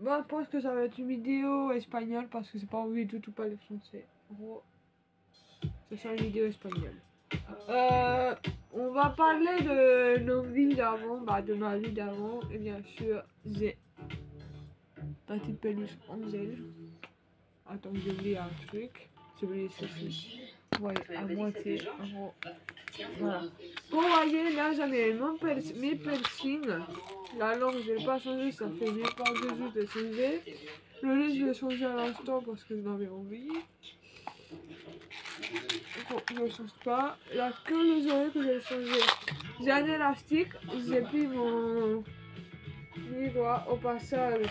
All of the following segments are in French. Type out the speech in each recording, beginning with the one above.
Moi, je pense que ça va être une vidéo espagnole parce que c'est pas envie du tout parler français. En gros, ça sera une vidéo espagnole. On va parler de nos vies d'avant, de ma vie d'avant. Et bien sûr, j'ai petite peluche Angel. Attends, j'ai oublié un truc. J'ai oublié ceci. Ouais, à moitié. En gros, voilà. Vous voyez, là, j'en ai mes piercings. La langue, je l'ai pas changé, ça fait même pas 2 jours de changer. Le nez, je l'ai changé à l'instant parce que je l'avais envie. Bon, je ne change pas. Il n'y a que les oreilles que j'ai changé. J'ai un élastique, j'ai pris mon doigt au passage.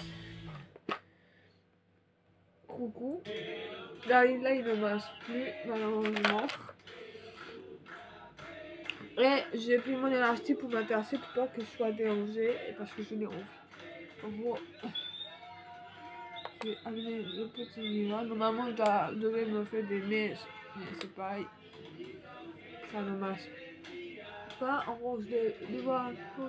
Coucou. Là, il ne marche plus, malheureusement. Et j'ai pris mon élastique pour m'intéresser pour pas que je sois dérangée et parce que je l'ai envie. En gros, j'ai amené le petit livre. Normalement, je devais me faire des neiges, mais c'est pareil. Ça ne marche pas. En gros, je vais voir un peu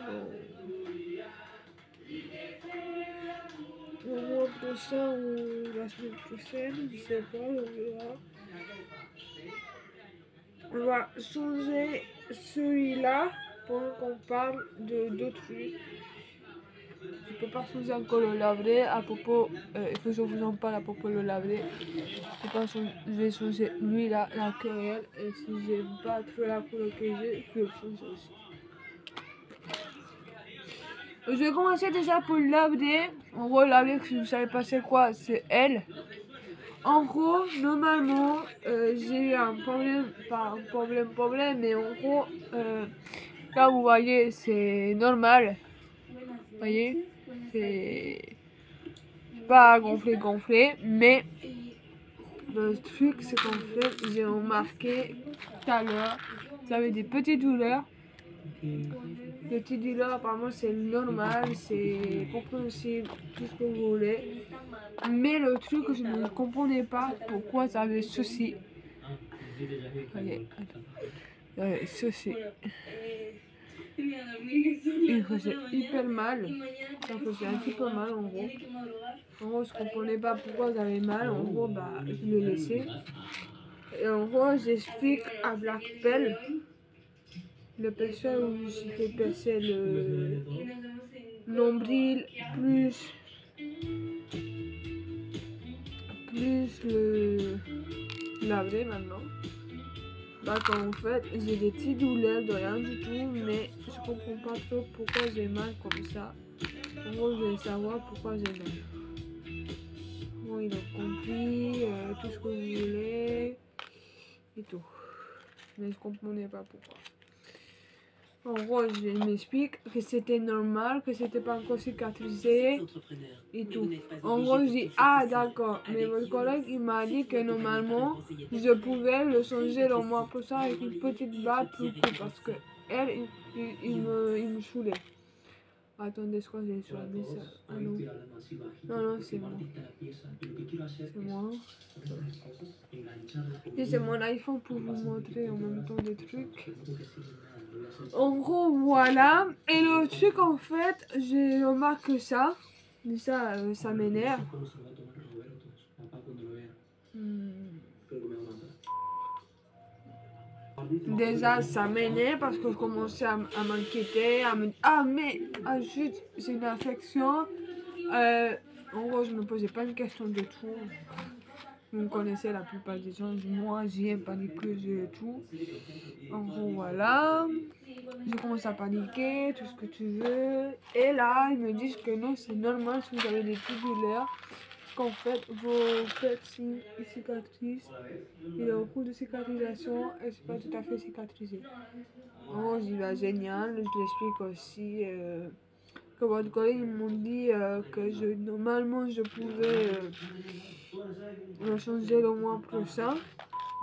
le mois prochain ou la semaine prochaine, je sais pas, on verra. On va changer celui-là pendant qu'on parle de d'autres trucs. Je peux pas changer encore le laver à propos, il faut que je vous en parle à propos le laver. Je vais changer lui là, la querelle, et si j'aime pas trop la couleur que j'ai, je vais le changer aussi. Je vais commencer déjà pour le laver. En gros, laver, si vous savez pas c'est quoi, c'est elle. En gros, normalement, j'ai eu un problème, pas un problème, mais en gros, là vous voyez, c'est normal. Vous voyez, c'est pas gonflé, mais le truc, c'est qu'en fait, j'ai remarqué tout à l'heure, j'avais des petites douleurs. Les petites douleurs, apparemment, c'est normal, c'est compréhensible, tout ce que vous voulez. Mais le truc que je ne comprenais pas, pourquoi ça avait ceci. Allez, ceci. Il faisait hyper mal. Ça faisait un petit peu mal en gros. En gros, je comprenais pas pourquoi j'avais mal. En gros, je l'ai laissé. Et en gros, j'explique à Blackpell le perceur où j'ai fait percer le nombril plus le labré maintenant. En fait, j'ai des petites douleurs de rien du tout, mais je comprends pas trop pourquoi j'ai mal comme ça. En gros, je vais savoir pourquoi j'ai mal. Bon, il a compris tout ce que vous voulez et tout. Mais je comprenais pas pourquoi. En gros, je m'explique que c'était normal, que c'était pas encore cicatrisé et tout. En gros, je dis, ah d'accord, mais votre collègue il m'a dit que normalement, je pouvais le changer le mois prochain avec une petite batte plus courte parce que elle, il me saoulait. Attendez, je crois que j'ai sur un message. Ah non, non, c'est moi. C'est moi. Et c'est mon iPhone pour vous montrer en même temps des trucs. En gros, voilà. Et le truc, en fait, j'ai remarqué ça. Ça m'énerve. Déjà, ça m'énerve parce que je commençais à m'inquiéter, à me dire, ah, mais juste, c'est une infection. En gros, je me posais pas une question de tout. Vous connaissez la plupart des gens, moi j'y ai paniqué, j'ai tout. En gros, voilà. Je commence à paniquer, tout ce que tu veux. Et là, ils me disent que non, c'est normal si vous avez des petites douleurs. Qu'en fait, vos piercings et cicatrices, il y a beaucoup de cicatrisation et c'est pas tout à fait cicatrisé. En gros, je dis, bah, génial. Je l'explique aussi que votre collègue, ils m'ont dit que normalement, je pouvais le changer le mois prochain.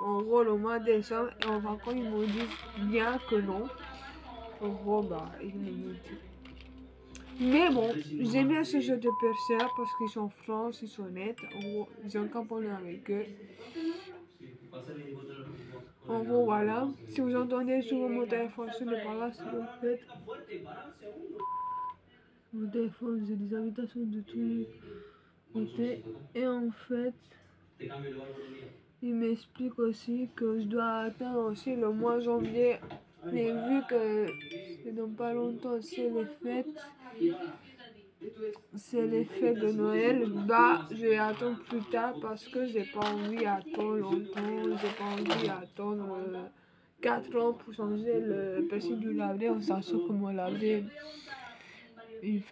En gros, le mois de décembre. Et en fin de compte, ils m'ont dit bien que non. En gros, ils m'ont dit. Mais bon, j'aime bien ce jeu de perceurs parce qu'ils sont francs, ils sont honnêtes. En gros, j'ai aucun problème avec eux. En gros, voilà. Si vous entendez souvent mon téléphone, ce n'est pas grave, c'est en fait. Mon téléphone, j'ai des invitations de tout. côté. Et en fait, il m'explique aussi que je dois atteindre aussi le mois janvier. Mais vu que c'est dans pas longtemps, c'est les fêtes de Noël, bah je vais attendre plus tard parce que j'ai pas envie d'attendre longtemps, j'ai pas envie d'attendre 4 ans pour changer le persil du lavé, en sachant que mon lavé il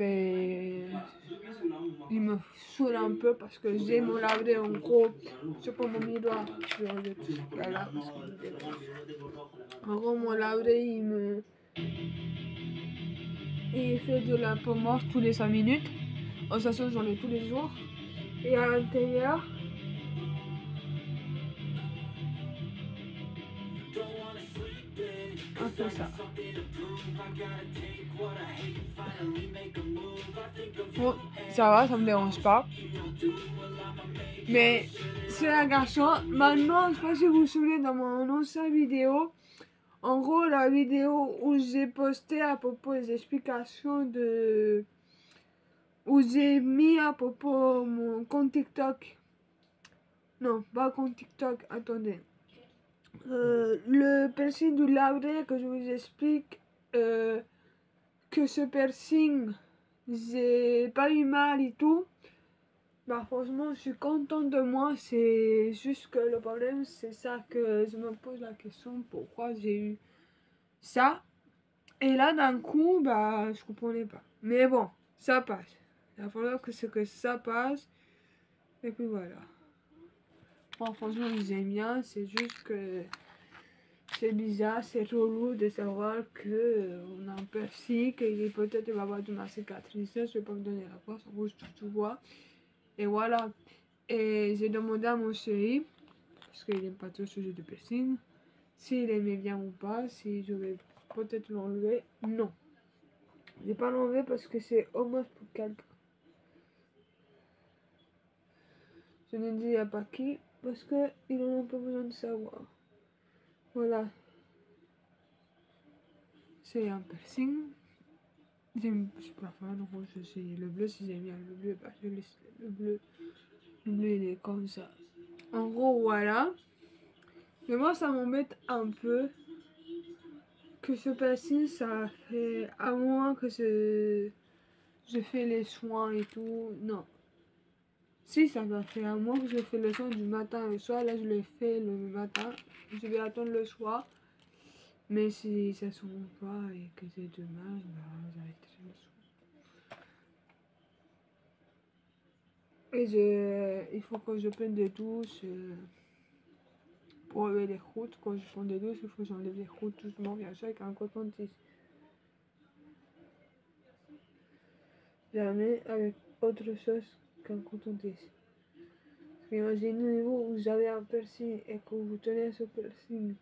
me saoule un peu parce que j'ai mon lavé en gros, je prends mon miroir, je vais enlever tout ce qu'il y a là parce que je me dérange. En gros mon lavé il fait de la peau morte tous les 5 minutes, en sachant que j'en ai tous les jours. Et à l'intérieur, on fait ça. Bon, ça va, ça me dérange pas. Mais c'est un garçon. Maintenant, je sais pas si vous vous souvenez dans mon ancienne vidéo. En gros, la vidéo où j'ai posté à propos des explications de... où j'ai mis à propos mon compte TikTok. Non, pas compte TikTok, attendez. Le piercing du labré que je vous explique que ce piercing j'ai pas eu mal et tout. Bah franchement je suis contente de moi, c'est juste que le problème c'est ça que je me pose la question pourquoi j'ai eu ça. Et là d'un coup bah je comprenais pas. Mais bon, ça passe. Il va falloir que ça passe. Et puis voilà. Bon, franchement j'aime bien, c'est juste que c'est bizarre, c'est relou de savoir que on a un piercing, et peut-être il va avoir de ma cicatrice, je vais pas me donner la force, en gros tu vois. Et voilà. Et j'ai demandé à mon chéri, parce qu'il n'aime pas trop ce jeu de piercing, s'il aimait bien ou pas, si je vais peut-être l'enlever. Non. Je vais pas l'enlever parce que c'est hommage pour quelqu'un. Je ne dis à pas qui, parce qu'il n'en a pas besoin de savoir. Voilà. C'est un piercing. Je suis pas fan, donc je sais le bleu, si j'aime bien le bleu, bah je laisse le bleu. Le bleu il est comme ça. En gros voilà. Mais moi ça m'embête un peu que ce piercing, ça fait à moins que je fais les soins et tout. Non. Si ça va faire un mois que je fais le soin du matin et le soir, là je le fais le matin. Je vais attendre le soir. Mais si ça se rend pas et que j'ai de mal, bah j'arrêterai le soir. Et il faut que je prenne des douches pour enlever les croûtes. Quand je prends des douches, il faut que j'enlève les croûtes doucement, bien sûr, avec un coton-tige. Jamais avec autre chose qu'un coton-tige. Imaginez-vous, vous avez un piercing et que vous tenez ce piercing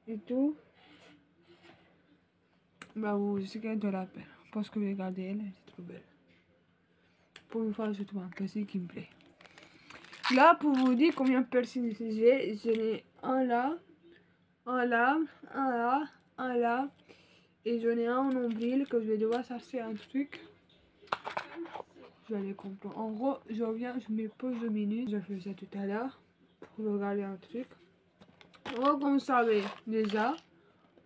et tout, bah vous risquez de la peine. Parce que regardez, elle est trop belle. Pour une fois, je trouve un piercing qui me plaît. Là, pour vous dire combien de piercings j'ai, j'en ai un là, un là, un là, un là. Et j'en ai un en nombril que je vais devoir chercher un truc. Je vais aller comprendre. En gros, je reviens, je me pose 2 minutes. Je fais ça tout à l'heure pour regarder un truc. En gros, comme vous savez déjà,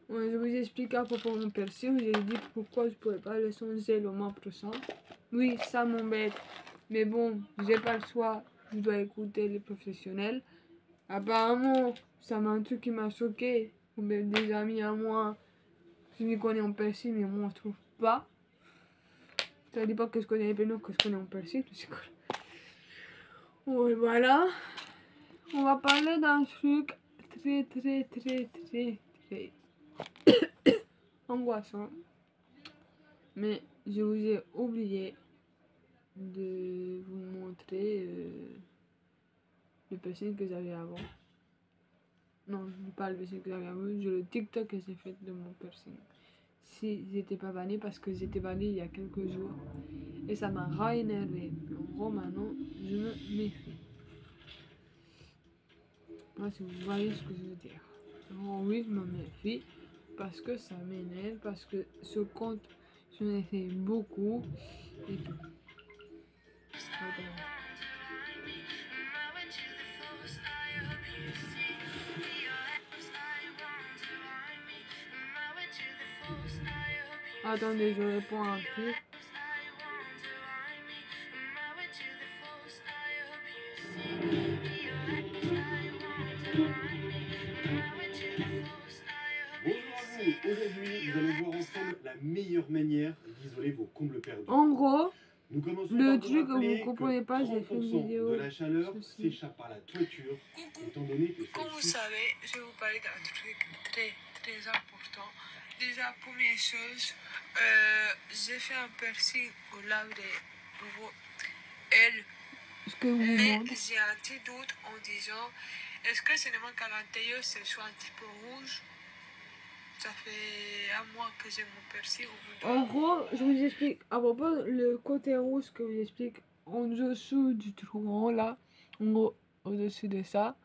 je vous explique à propos de mon piercing. Je vous ai dit pourquoi je ne pourrais pas le changer le mois prochain. Oui, ça m'embête. Mais bon, j'ai pas le choix. Je dois écouter les professionnels. Apparemment, ça m'a un truc qui m'a choqué. Même des amis à moi qui me connaissent en piercing, mais moi je trouve pas. Ça dit pas que je connais les prénoms, que je connais en piercing. Ouais, voilà. On va parler d'un truc très angoissant. Mais je vous ai oublié de vous montrer le piercing que j'avais avant. Non, je ne dis pas le piercing que j'avais avant, je le TikTok que j'ai fait de mon piercing. Si j'étais pas banni parce que j'étais banni il y a quelques jours. Et ça m'a énervé. En gros, maintenant, je me méfie. Moi, si vous voyez ce que je veux dire. En oui, je me méfie parce que ça m'énerve, parce que ce compte, j'en ai fait beaucoup et tout. Attendez, je réponds à un truc. Bonjour à vous, aujourd'hui nous allons voir ensemble la meilleure manière d'isoler vos combles perdus. En gros, Nous commençons le par vous truc que vous rappeler comprenez que pas, j'ai fait une 30% vidéo. de la chaleur Ceci. s'échappe par la toiture, étant donné que Comme vous celle-ci... savez, je vais vous parler d'un truc très important. Déjà, première chose, j'ai fait un piercing au lave de vos ailes. Mais j'ai un petit doute en disant, est-ce que c'est vraiment qu'à l'intérieur, c'est soit un petit peu rouge? Ça fait un mois que j'ai mon piercing au bout de... En gros, je vous explique à propos le côté rouge que je vous explique en dessous du trou rond là, en gros au-dessus de ça.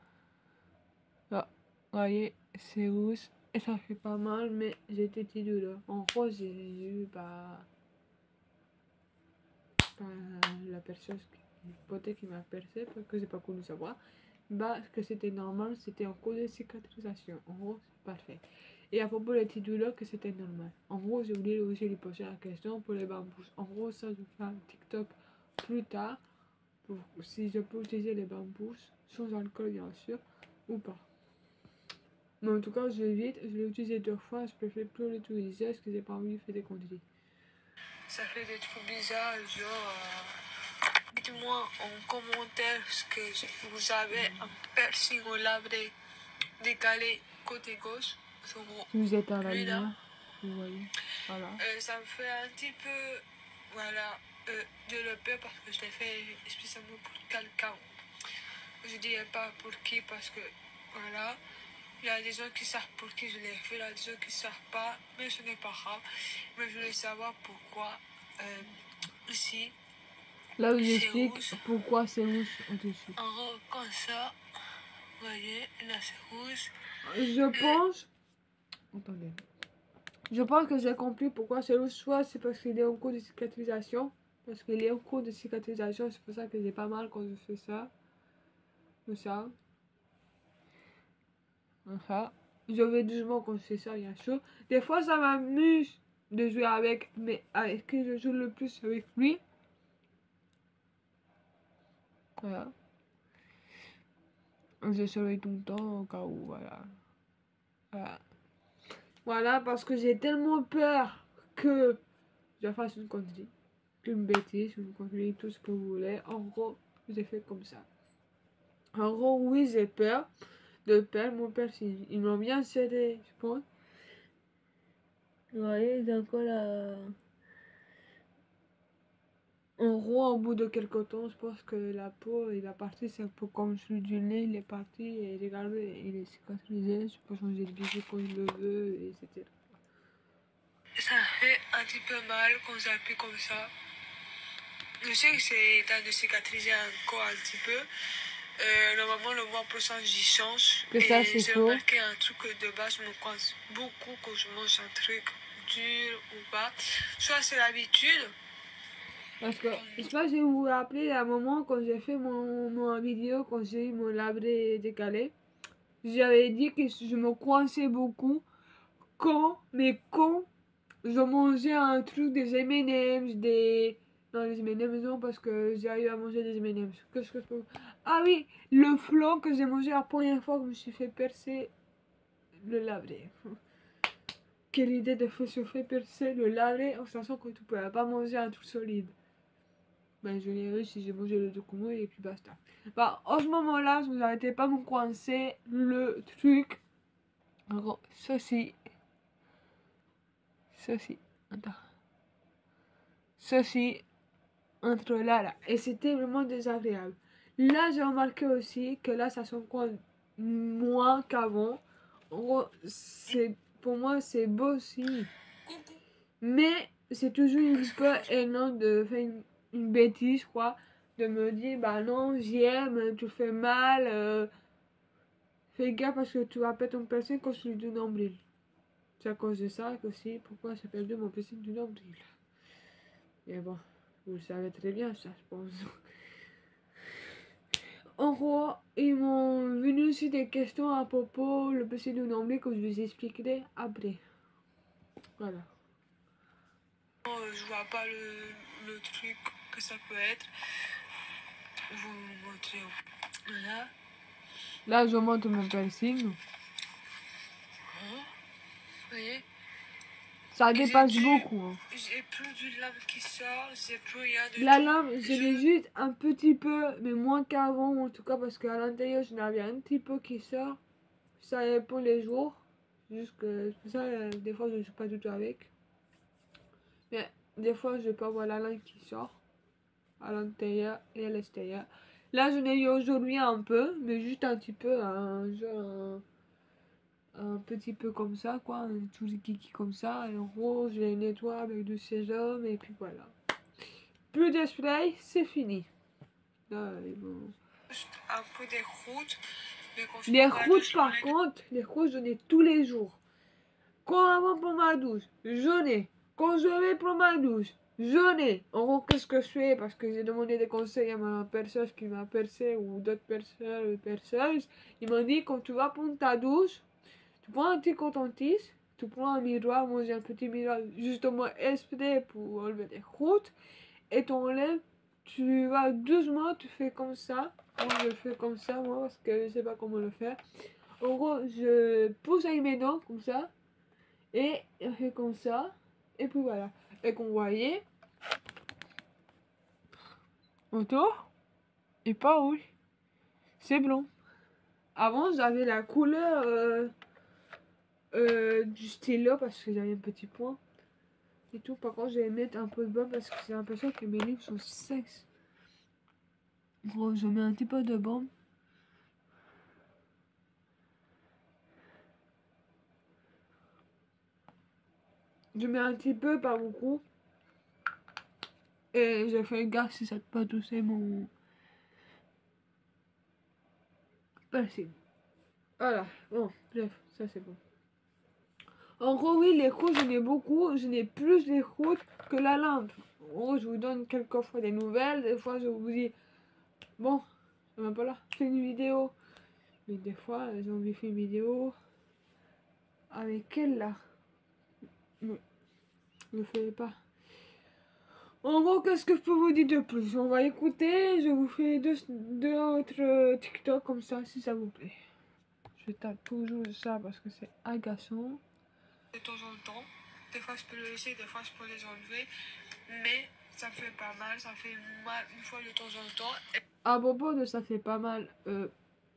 Là, vous voyez, c'est rouge et ça fait pas mal, mais j'ai été petit douleur. En gros, j'ai eu la personne, le pote qui m'a percé parce que j'ai pas connu savoir. Bah, que c'était normal, c'était en cours de cicatrisation. En gros, c'est parfait. Et à propos des petites douleurs, que c'était normal. En gros, j'ai oublié aussi de lui poser la question pour les bambous. En gros, ça, je ferai un TikTok plus tard pour si je peux utiliser les bambous sans alcool, bien sûr, ou pas. Mais en tout cas, je l'évite. Je l'ai utilisé 2 fois. Je préfère plus l'utiliser parce que j'ai pas envie de faire des conneries. Ça fait des trucs bizarres, genre. Dites-moi en commentaire ce que vous avez un piercing au labré décalé côté gauche. Vous êtes à la lumière, vous voyez. Voilà. Ça me fait un petit peu, voilà, de le peur parce que je l'ai fait spécialement pour quelqu'un. Je ne dirais pas pour qui parce que, voilà, il y a des gens qui savent pour qui je l'ai fait, il y a des gens qui ne savent pas, mais ce n'est pas grave. Mais je voulais savoir pourquoi ici. Là, je vous explique pourquoi c'est rouge au-dessus. En gros, comme ça, vous voyez, là c'est rouge. Je pense. Attendez. Je pense que j'ai compris pourquoi c'est rouge. Soit c'est parce qu'il est en cours de cicatrisation. Parce qu'il est en cours de cicatrisation, c'est pour ça que j'ai pas mal quand je fais ça. Ou ça. Ça. Je vais doucement quand je fais ça, bien sûr. Des fois, ça m'amuse de jouer avec. Mais avec qui je joue le plus avec lui. Voilà. Je surveille tout le temps au cas où, voilà. Voilà. Voilà, parce que j'ai tellement peur que je fasse une connerie. Une bêtise, une connerie, tout ce que vous voulez. En gros, j'ai fait comme ça. En gros, oui, j'ai peur de perdre mon piercing. Ils m'ont bien serré, je pense. Vous voyez, j'ai encore la... En gros, au bout de quelques temps, je pense que la peau, il est parti, c'est un peu comme celui du nez, il est parti, et regardez, il est cicatrisé, je peux changer de bisou quand je le veux, etc. Ça fait un petit peu mal quand j'appuie comme ça. Je sais que c'est temps de cicatriser encore un petit peu. Normalement, le mois prochain, j'y change. Que ça, c'est faux. J'ai remarqué un truc que de base, je me coince beaucoup quand je mange un truc dur ou pas. Soit c'est l'habitude. Parce que, je sais pas si vous vous rappelez, à un moment, quand j'ai fait mon vidéo, quand j'ai eu mon labré décalé, j'avais dit que je me coinçais beaucoup quand je mangeais un truc des M&M's, des... Non, les M&M's non, parce que j'ai eu à manger des M&M's. Qu'est-ce que je peux... Ah oui, le flan que j'ai mangé la première fois que je me suis fait percer le labré. Quelle idée de se faire percer le labré en sachant que tu peux pas manger un truc solide. Ben, je l'ai réussi, j'ai mangé le document et puis basta. Bah, en ce moment-là, je vous arrêtez pas de me coincer le truc. Alors, ceci. Attends. Ceci. Entre là. Et c'était vraiment désagréable. Là, j'ai remarqué aussi que là, ça sent quoi moins qu'avant. En gros, pour moi, c'est beau aussi. Mais c'est toujours une peu énorme de faire une bêtise, je crois. De me dire, bah non, j'aime, tu fais mal. Fais gaffe parce que tu vas perdre ton piercing quand tu du nombril. C'est à cause de ça aussi, pourquoi j'ai perdu mon piercing du nombril. Et bon, vous le savez très bien, ça, je pense. En gros, ils m'ont venu aussi des questions à propos le PC du nombril que je vous expliquerai après. Voilà. Je vois pas le truc que ça peut être. Vous montrer. Voilà. Là, je montre mon piercing. Vous voyez? Ça dépasse beaucoup. Hein. J'ai plus de lame qui sort, j'ai plus rien de La lame, je l'ai juste un petit peu, mais moins qu'avant en tout cas, parce qu'à l'intérieur, je n'avais un petit peu qui sort. Ça pour les jours. Juste que c'est pour ça, des fois, je ne joue pas du tout avec. Mais des fois, je peux avoir la lame qui sort à l'intérieur et à l'extérieur. Là, je n'ai eu aujourd'hui un peu, mais juste un petit peu, un petit peu comme ça, quoi, un tout kiki comme ça. Et en gros, je les nettoie avec du sésame et puis voilà. Plus de spray, c'est fini. Là, un peu des croûtes. Les croûtes, par contre, les croûtes, j'en ai tous les jours. Quand avant pour ma douche, j'en ai. Quand je vais pour ma douche, j'en ai. En gros, qu'est-ce que je fais? Parce que j'ai demandé des conseils à ma perceuse qui m'a percé ou d'autres perceuses. Ils m'ont dit, quand tu vas prendre ta douche, tu prends un petit coton-tige, tu prends un miroir, moi j'ai un petit miroir justement exprès pour enlever des croûtes, et tu enlèves, tu vas doucement, tu fais comme ça. Moi je fais comme ça, moi, parce que je sais pas comment le faire. En gros, je pousse avec mes dents, comme ça, et je fais comme ça, et puis voilà. Et qu'on voyait, autour, et pas rouge, c'est blanc. Avant, j'avais la couleur du stylo parce que j'avais un petit point. Et tout, par contre, je vais mettre un peu de baume parce que j'ai l'impression que mes livres sont secs. Gros, je mets un petit peu de baume. Je mets un petit peu, pas beaucoup. Et je fais gaffe si ça ne peut pas tousser mon piercing. Voilà, bon, bref, ça c'est bon. En gros, oui, les croûtes, j'en ai beaucoup. Je n'ai plus les croûtes que la lampe. En gros, je vous donne quelques fois des nouvelles. Des fois, je vous dis, bon, je ne pas là, fais une vidéo. Mais des fois, j'ai envie de faire une vidéo avec elle là. Ne le fais pas. En gros, qu'est-ce que je peux vous dire de plus? On va écouter, je vous fais deux autres TikTok comme ça, si ça vous plaît. Je tape toujours ça parce que c'est agaçant. De temps en temps, des fois je peux le laisser, des fois je peux les enlever, mais ça fait pas mal, ça fait mal une fois de temps en temps. À propos de ça fait pas mal,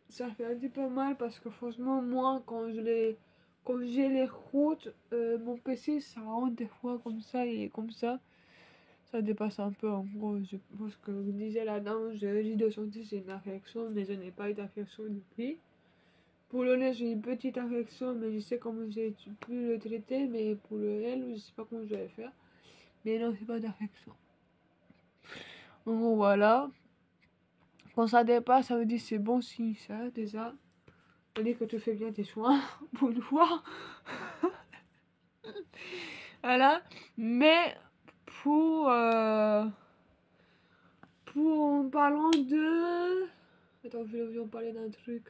ça fait un petit peu mal parce que franchement, moi, quand j'ai les routes, mon PC, ça rentre des fois comme ça et comme ça. Ça dépasse un peu, en gros, je pense que vous disiez là-dedans, je risque de sentir c'est une infection, mais je n'ai pas eu d'infection depuis. Pour le nez, j'ai une petite infection, mais je sais comment j'ai pu le traiter, mais pour le L, je sais pas comment je vais faire. Mais non, c'est pas d'infection. En gros, voilà. Quand ça dépasse, ça veut dire c'est bon signe, ça, déjà. Ça veut dire que tu fais bien tes soins, pour une fois. Voilà. Mais, pour... en parlant de... Attends, je vais vous en parler d'un truc.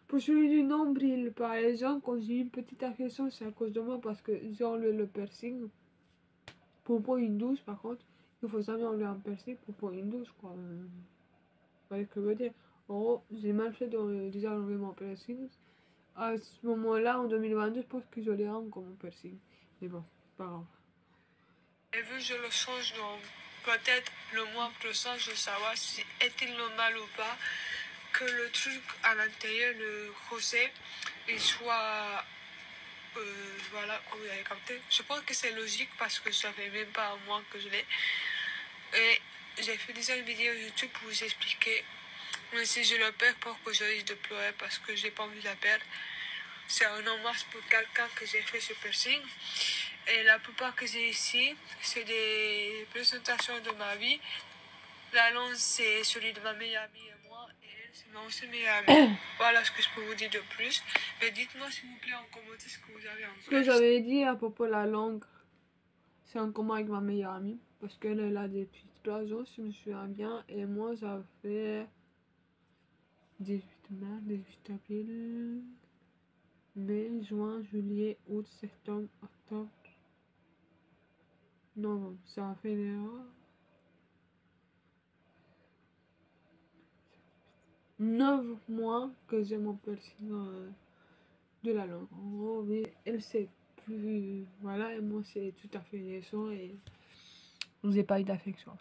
Pour celui du nombril, par exemple, quand j'ai une petite infection, c'est à cause de moi parce que j'ai enlevé le piercing. Pour prendre une douche, par contre, il faut jamais enlever un piercing pour prendre une douche, quoi. Vous voyez ce que je veux dire? En gros, j'ai mal fait de déjà enlever mon piercing. À ce moment-là, en 2022, je pense que je l'ai encore mon piercing. Mais bon, pas grave. Et vu que je le change dans peut-être le mois prochain, je vais savoir si est-il normal ou pas que le truc à l'intérieur, le crochet, il soit voilà, comme vous avez capté. Je pense que c'est logique parce que ça fait même pas un mois que je l'ai. Et j'ai fait déjà une vidéo YouTube pour vous expliquer. Mais si je le perds, pour que je risque de pleurer parce que j'ai pas envie de la perdre. C'est un hommage pour quelqu'un que j'ai fait ce piercing. Et la plupart que j'ai ici, c'est des présentations de ma vie. La langue, c'est celui de ma meilleure amie et moi. Et elle, c'est ma aussi meilleure amie. Voilà ce que je peux vous dire de plus. Mais dites-moi s'il vous plaît en commentaire ce que vous avez en tête. Ce que j'avais dit à propos de la langue, c'est en commun avec ma meilleure amie. Parce qu'elle est là depuis 3 ans, si je me souviens bien. Et moi, ça fait 18 mars, 18 avril, mai, juin, juillet, août, septembre, octobre. Non, ça fait 9 mois que j'ai mon piercing de la langue. En gros, oui, elle sait plus. Voilà, et moi, c'est tout à fait récent et je n'ai pas eu d'affection.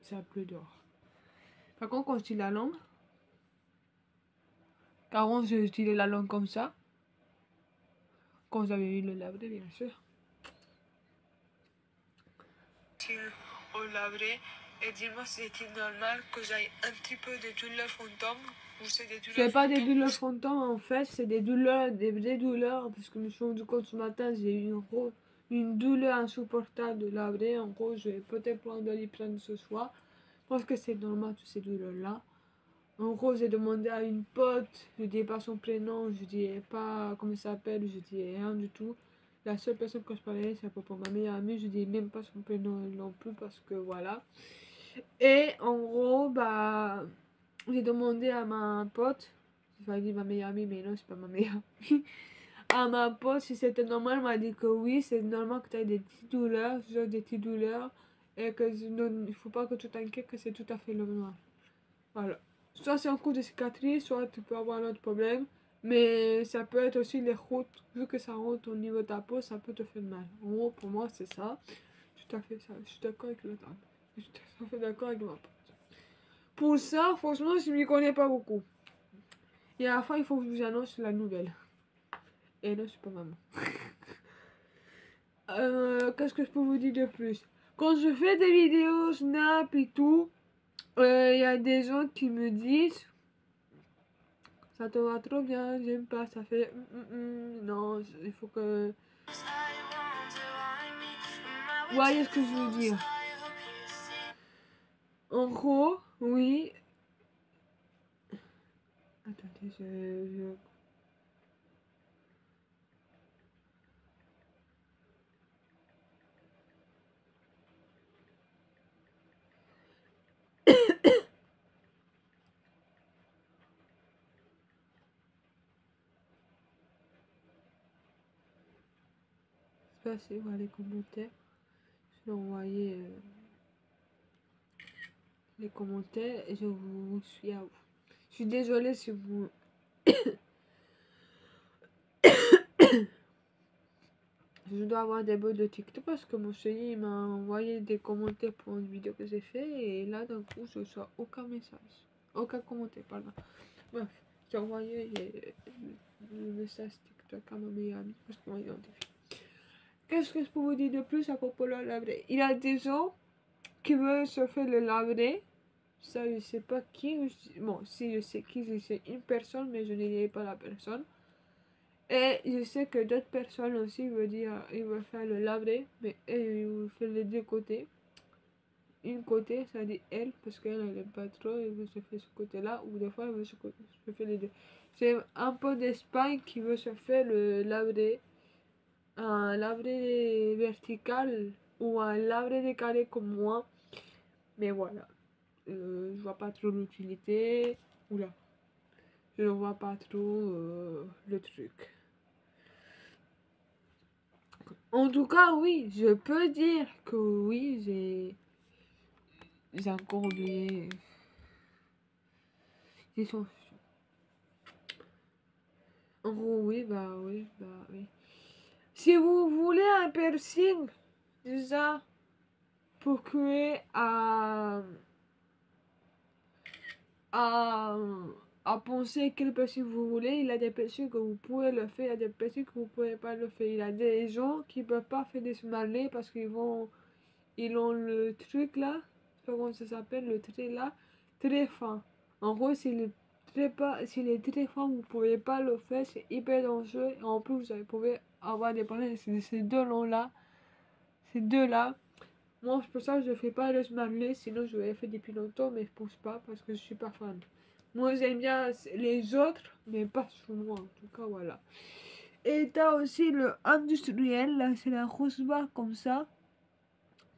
Ça pleut dehors. Par contre, quand je dis la langue, car avant, je utilisais la langue comme ça. Quand j'avais eu le labré, bien sûr. Au labré et dis-moi si c'était normal que j'aille un petit peu de douleurs fantômes ou c'est des douleurs. C'est pas des douleurs fantômes en fait, c'est des douleurs, des douleurs parce que je me suis rendu compte ce matin, j'ai eu une douleur insupportable de labré. En gros, je vais peut-être prendre de l'iprane ce soir. Je pense que c'est normal toutes ces douleurs-là. En gros, j'ai demandé à une pote, je dis pas son prénom, je dis pas comment il s'appelle, je dis rien du tout. La seule personne que je parlais, c'est à propos de ma meilleure amie, je dis même pas son prénom non plus parce que voilà. Et en gros, bah, j'ai demandé à ma pote, j'ai dit ma meilleure amie, mais non, c'est pas ma meilleure amie, à ma pote si c'était normal, elle m'a dit que oui, c'est normal que tu aies des petites douleurs, genre des petites douleurs, et que non, il faut pas que tu t'inquiètes, que c'est tout à fait normal. Voilà. Soit c'est un coup de cicatrice, soit tu peux avoir un autre problème. Mais ça peut être aussi les routes, vu que ça rentre au niveau de ta peau, ça peut te faire mal. En gros, pour moi, c'est ça. Tout à fait ça. Je suis d'accord avec le table. Je suis tout à fait d'accord avec ma pote. Pour ça, franchement, je m'y connais pas beaucoup. Et à la fin, il faut que je vous annonce la nouvelle. Et là, je suis pas maman. Qu'est-ce que je peux vous dire de plus? Quand je fais des vidéos Snap et tout, y a des gens qui me disent ça te va trop bien, j'aime pas, ça fait non, il faut que. Vous voyez ce que je veux dire? En gros, oui. Attendez, je... Je sais pas si vous les commentaires. Je vais envoyer les commentaires et je vous suis à vous. Je suis désolée si vous. Je dois avoir des bugs de TikTok parce que mon chéri m'a envoyé des commentaires pour une vidéo que j'ai fait et là d'un coup je reçois aucun message. Aucun commentaire, pardon. Bref, j'ai envoyé le message TikTok à ma meilleure amie parce qu'on m'a identifié. Qu'est-ce que je peux vous dire de plus à propos de le labré? Il y a des gens qui veulent se faire le labré. Ça, je sais pas qui. Bon, si je sais qui, je sais une personne, mais je ne dirai pas la personne. Et je sais que d'autres personnes aussi veulent dire, ils veulent faire le labré, mais ils veulent faire les deux côtés. Une côté, ça dit elle, parce qu'elle n'aime pas trop, elle veut se faire ce côté-là, ou des fois elle veut se faire les deux. C'est un peu d'Espagne qui veut se faire le labré, un labré vertical ou un labré décalé comme moi. Mais voilà, je vois pas trop l'utilité. Oula, je ne vois pas trop le truc. En tout cas, oui, je peux dire que oui, j'ai encore oublié. En gros, oui, bah oui, bah oui. Si vous voulez un piercing, déjà, procurez à, à penser quel piercing vous voulez. Il y a des piercings que vous pouvez le faire, il y a des piercings que vous pouvez pas le faire. Il y a des gens qui peuvent pas faire des smiley parce qu'ils ont le truc là, je sais pas comment ça s'appelle, le trait là, très fin. En gros, s'il est très fin, vous pouvez pas le faire, c'est hyper dangereux. Et en plus, vous pouvez avoir des problèmes de ces deux longs là, ces deux là. Moi, c'est pour ça que je fais pas le smiley, sinon je l'aurais fait depuis longtemps, mais je pense pas parce que je suis pas fan. Moi, j'aime bien les autres, mais pas sur moi, en tout cas, voilà. Et t'as aussi le industriel, là, c'est la grosse barre comme ça.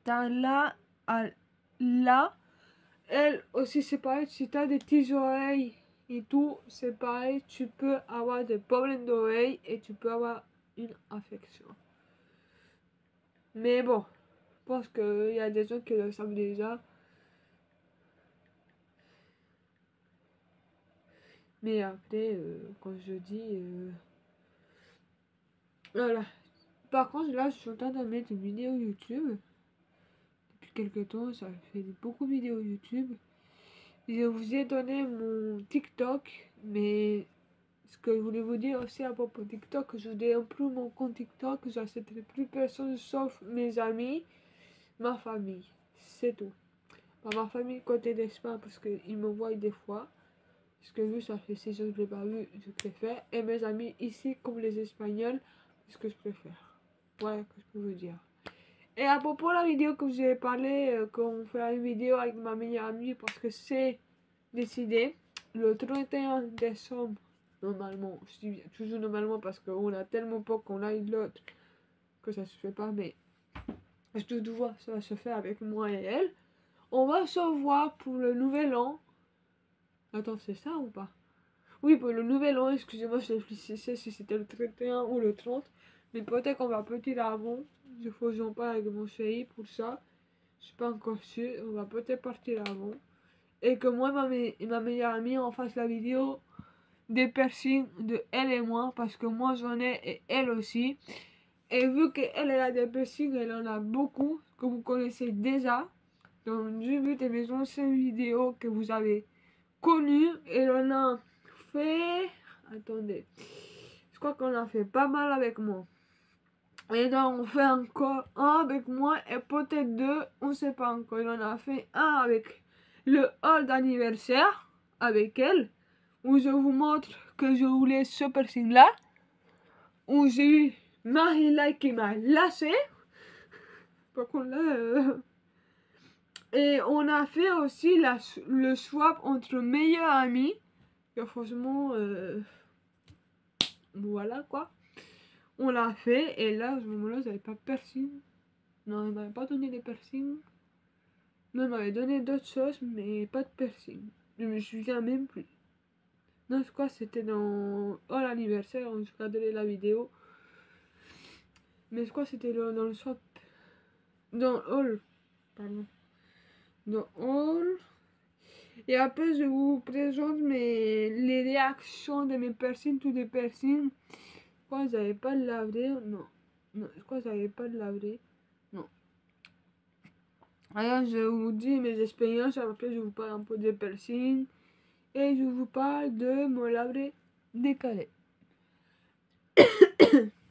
T'as là, à là. Elle aussi, c'est pareil. Si t'as des petites oreilles et tout, c'est pareil. Tu peux avoir des problèmes d'oreilles et tu peux avoir une affection. Mais bon, je pense qu'il y a des gens qui le savent déjà. Mais après, quand je dis... voilà. Par contre, là, je suis en train de mettre une vidéo YouTube. Depuis quelques temps, ça fait beaucoup de vidéos YouTube. Je vous ai donné mon TikTok, mais ce que je voulais vous dire aussi à propos de TikTok, je déimprime mon compte TikTok, j'accepterai plus personne sauf mes amis, ma famille. C'est tout. Bah, ma famille côté d'Espagne, parce qu'ils me voient des fois. Parce que vu, ça fait 6 jours que je l'ai pas vu, je préfère. Et mes amis ici, comme les Espagnols, c'est ce que je préfère. Voilà ce que je peux vous dire. Et à propos de la vidéo que j'ai parlé, qu'on fait une vidéo avec ma meilleure amie, parce que c'est décidé le 31 décembre, normalement. Je dis toujours normalement parce qu'on a tellement peur qu'on aille l'autre que ça se fait pas, mais je te vois, ça va se faire avec moi et elle. On va se voir pour le nouvel an. Attends, c'est ça ou pas? Oui, pour le nouvel an, excusez-moi, je réfléchissais si c'était le 31 ou le 30. Mais peut-être qu'on va peut-être avant. Il faut que j'en parle avec mon chéri pour ça. Je suis pas encore sûre. On va peut-être partir avant. Et que moi et ma meilleure amie, on fasse la vidéo des piercings de elle et moi. Parce que moi j'en ai et elle aussi. Et vu qu'elle a des piercings, elle en a beaucoup que vous connaissez déjà. Donc j'ai vu mes anciennes vidéos que vous avez connues. Et on a fait... Attendez. Je crois qu'on a fait pas mal avec moi. Et donc on fait encore un avec moi et peut-être deux, on ne sait pas encore. On a fait un avec le hall d'anniversaire avec elle, où je vous montre que je voulais ce piercing là, où j'ai eu Marie-Là qui m'a lâché. Par contre là, et on a fait aussi le swap entre meilleurs amis. Et franchement, voilà quoi. On l'a fait et là, à ce moment-là, j'avais pas de piercing. Non, il m'avait pas donné des piercings. Non, il m'avait donné d'autres choses, mais pas de piercing. Je me souviens même plus. Non, je crois que c'était dans Hall anniversaire, on se regardait la vidéo. Mais je crois que c'était dans le swap. Dans Hall. Pardon. Dans Hall. Et après, je vous présente les réactions de mes piercings, tous les piercings. Je crois que j'avais pas de laver. Non. Non, je crois que j'avais pas de laver. Non. Alors, je vous dis mes expériences. Après, je vous parle un peu des piercings. Et je vous parle de mon labré décalé.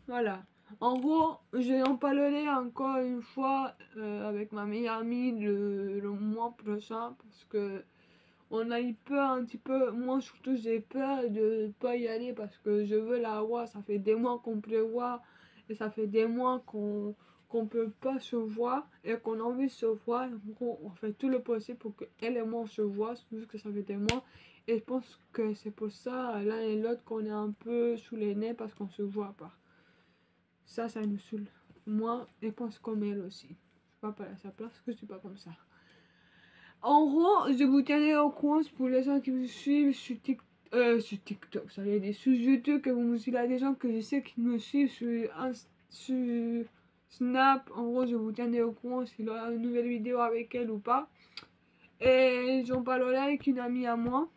Voilà. En gros, je en parlerai encore une fois avec ma meilleure amie le mois prochain parce que on a eu peur un petit peu. Moi surtout j'ai peur de pas y aller parce que je veux la voir. Ça fait des mois qu'on prévoit et ça fait des mois qu'on peut pas se voir et qu'on a envie de se voir. En gros, on fait tout le possible pour que elle et moi on se voit, vu que ça fait des mois. Et je pense que c'est pour ça l'un et l'autre qu'on est un peu sous les nez parce qu'on se voit pas. Ça nous saoule. Moi, je pense comme elle aussi. Je suis pas à sa place parce que je suis pas comme ça. En gros, je vous tiendrai au courant pour les gens qui me suivent sur TikTok. Ça y est, sur YouTube, que vous me suivez. Il y a des gens que je sais qui me suivent sur Snap. En gros, je vous tiendrai au courant s'il y a une nouvelle vidéo avec elle ou pas. Et j'en parlerai avec une amie à moi.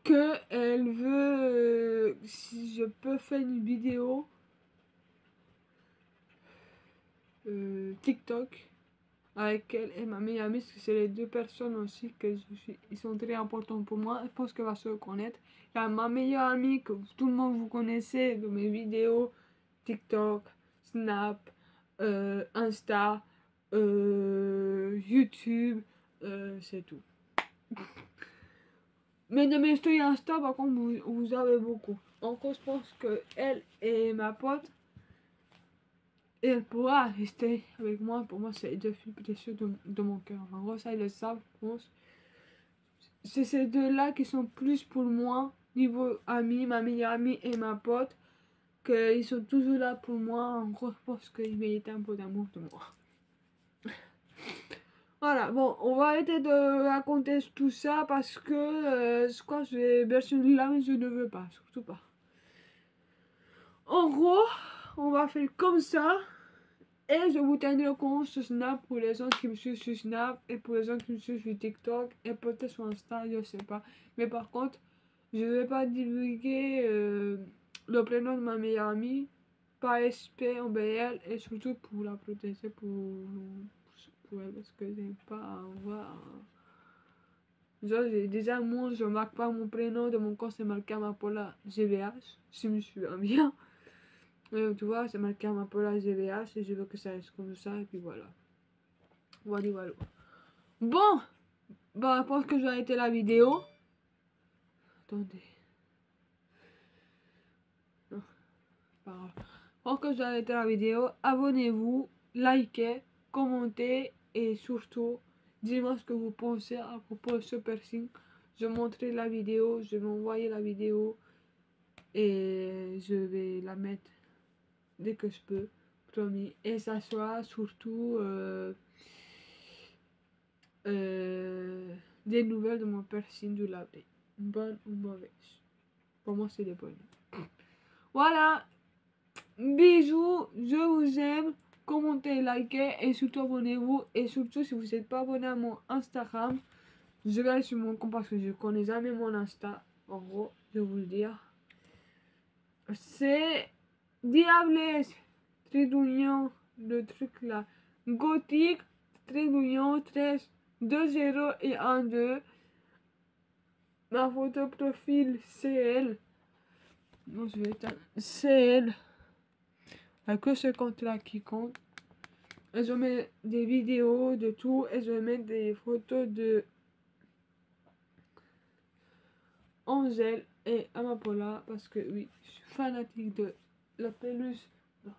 Que elle veut, si je peux faire une vidéo TikTok avec elle et ma meilleure amie, parce que c'est les deux personnes aussi que ils sont très importants pour moi. Je pense qu'elle va se reconnaître. Il y a ma meilleure amie que tout le monde vous connaissez de mes vidéos TikTok, Snap, Insta, YouTube, c'est tout. Mais de mes stories Insta, par contre, vous avez beaucoup. Encore, je pense que elle et ma pote, elle pourra rester avec moi. Pour moi, c'est les deux filles précieuses de mon cœur. En gros, ça, ils le savent, je pense. C'est ces deux-là qui sont plus pour moi, niveau ami, ma meilleure amie et ma pote, qu'ils sont toujours là pour moi. En gros, je pense qu'ils méritent un peu d'amour de moi. Voilà, bon, on va arrêter de raconter tout ça parce que je crois que je vais bercer là, mais je ne veux pas, surtout pas. En gros, on va faire comme ça. Et je vous tiendrai au courant sur Snap pour les gens qui me suivent sur Snap et pour les gens qui me suivent sur TikTok et peut-être sur Insta, je sais pas. Mais par contre, je vais pas divulguer le prénom de ma meilleure amie, pas SP en BL et surtout pour la protéger pour elle parce que j'aime pas avoir. Genre, déjà, moi, je marque pas mon prénom de mon compte, c'est marqué Amapola GVH, si je me souviens bien. Tu vois, c'est marqué Amapola GVH et je veux que ça reste comme ça, et puis voilà. Voilà, voilà. Bon, bah, je pense que je vais arrêter la vidéo. Attendez. Non, pas grave. Je pense que je vais arrêter la vidéo. Abonnez-vous, likez, commentez et surtout, dites-moi ce que vous pensez à propos de ce piercing. Je montrerai la vidéo, je vais envoyer la vidéo et je vais la mettre dès que je peux, promis. Et ça soit surtout des nouvelles de mon piercing du labé. Bonne ou mauvaise. Pour moi, c'est des bonnes. Voilà. Bisous. Je vous aime. Commentez, likez et surtout abonnez-vous. Et surtout, si vous n'êtes pas abonné à mon Instagram, je vais aller sur mon compte parce que je connais jamais mon Insta. En gros, je vais vous le dire. C'est Diables, trait d'union, le truc là. Gothique, trait d'union, 13, 2, 0 et 1, 2. Ma photo profil, CL. Non, je vais éteindre. CL. Il n'y a que ce compte là qui compte. Et je mets des vidéos de tout. Et je vais mettre des photos de Angèle et Amapola. Parce que oui, je suis fanatique de la peluche. Je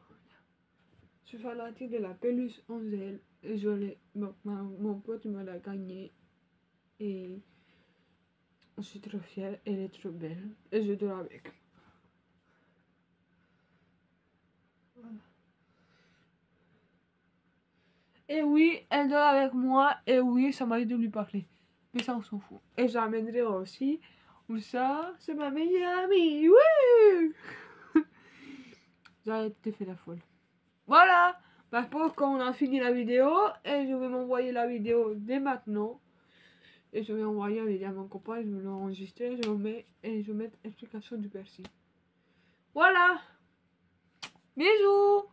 suis fanatique de la peluche Angèle. Et je l'ai. Mon pote me l'a gagné. Et je suis trop fière. Elle est trop belle. Et je dors avec. Voilà. Et oui, elle dort avec moi. Et oui, ça m'arrive de lui parler. Mais ça, on s'en fout. Et j'amènerai aussi. Ou ça, c'est ma meilleure amie. Oui. J'ai été fait la folle. Voilà. Par contre, quand on a fini la vidéo, et je vais m'envoyer la vidéo dès maintenant. Et je vais envoyer la vidéo à mon copain, je vais l'enregistrer, je mets et je vais mettre explication du piercing. Voilà. Bisous.